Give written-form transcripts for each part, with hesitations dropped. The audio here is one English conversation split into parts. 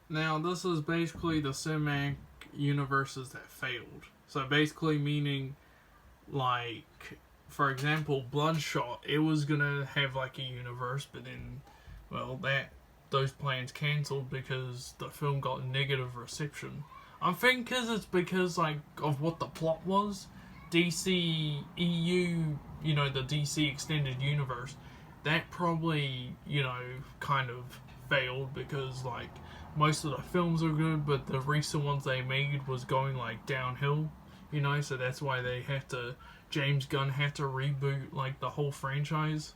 Now, this is basically the cinematic universes that failed. So basically meaning, like, for example, Bloodshot, it was gonna have like a universe, but then, well, those plans cancelled because the film got negative reception. I think it's because like of what the plot was. DCEU, the DC Extended Universe, that probably, kind of failed because like most of the films are good, but the recent ones they made was going like downhill, so that's why James Gunn had to reboot like the whole franchise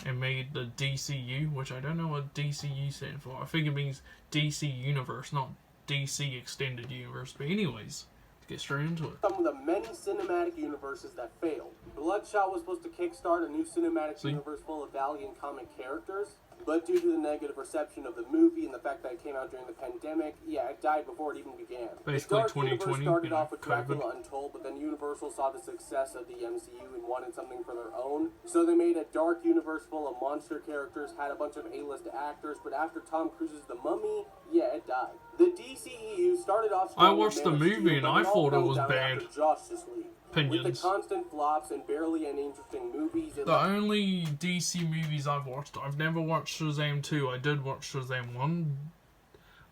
and made the DCU, which I don't know what DCU stands for. I think it means DC Universe, not DC Extended Universe. But anyways, let's get straight into it. Some of the many cinematic universes that failed. Bloodshot was supposed to kickstart a new cinematic universe full of valiant comic characters, but due to the negative reception of the movie and the fact that it came out during the pandemic, it died before it even began. Basically, the Dark 2020 universe started off with COVID. Dracula Untold, but then Universal saw the success of the MCU and wanted something for their own. So they made a dark universe full of monster characters, had a bunch of A-list actors, but after Tom Cruise's The Mummy, it died. The DCEU started off strong. I watched the movie and I thought it was bad. Justice League. Opinions. With the constant flops and barely any interesting movies. The only DC movies I've watched, I've never watched Shazam 2. I did watch Shazam 1.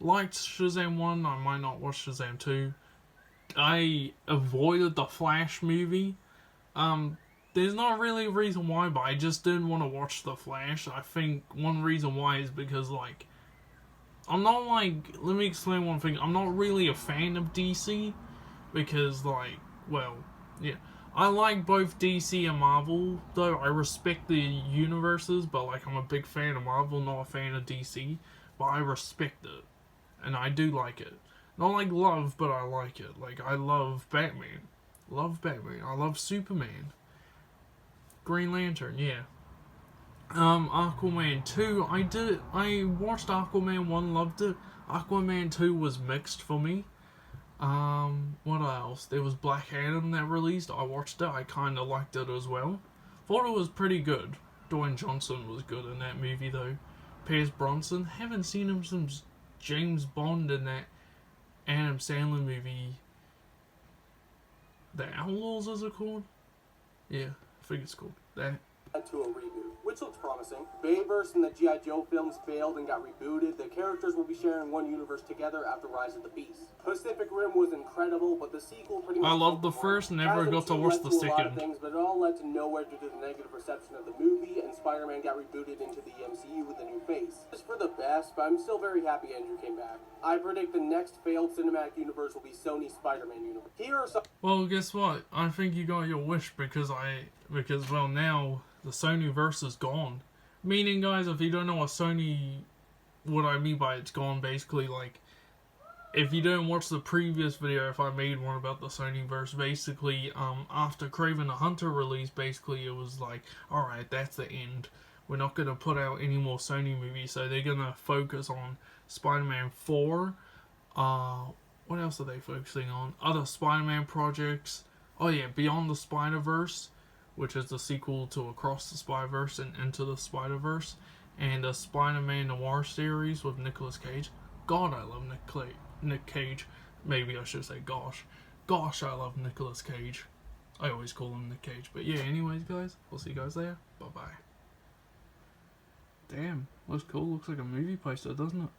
Liked Shazam 1. I might not watch Shazam 2. I avoided the Flash movie. There's not really a reason why, but I just didn't want to watch the Flash. I think one reason why is because, like, I'm not like, let me explain one thing. I'm not really a fan of DC because, like, well, yeah, I like both DC and Marvel, though I respect the universes, but like I'm a big fan of Marvel, not a fan of DC, but I respect it, and I do like it. Not like love, but I like it. Like, I love Batman. I love Superman. Green Lantern, yeah. Aquaman 2, I watched Aquaman 1, loved it. Aquaman 2 was mixed for me. What else? There was Black Adam that released. I watched it. I kind of liked it as well. Thought it was pretty good. Dwayne Johnson was good in that movie though. Pierce Brosnan, haven't seen him since James Bond in that Adam Sandler movie. The Outlaws, is it called? Yeah, I think it's called that. To a reboot, which looks promising. Bayverse and the G.I. Joe films failed and got rebooted. The characters will be sharing one universe together after Rise of the Beast. Pacific Rim was incredible, but the sequel pretty much... I loved the first, never got to watch the second. A lot of things, but it all led to nowhere due to the negative reception of the movie, and Spider-Man got rebooted into the MCU with a new face. It's for the best, but I'm still very happy Andrew came back. I predict the next failed cinematic universe will be Sony's Spider-Man universe. Here are some... Well, guess what? I think you got your wish because well, now the Sony-verse is gone. Meaning, guys, if you don't know what I mean by it's gone, basically, like, if you didn't watch the previous video, if I made one about the Sony-verse, basically, after Kraven the Hunter released, basically, it was like, alright, that's the end. We're not going to put out any more Sony movies, so they're going to focus on Spider-Man 4. What else are they focusing on? Other Spider-Man projects. Oh yeah, Beyond the Spider-Verse, which is the sequel to Across the Spider-Verse and Into the Spider-Verse, and a Spider-Man Noir series with Nicolas Cage. God, I love Nick Cage. Maybe I should say gosh. Gosh, I love Nicolas Cage. I always call him Nick Cage. But yeah, anyways, guys, I'll see you guys there. Bye-bye. Damn, looks cool. Looks like a movie poster, doesn't it?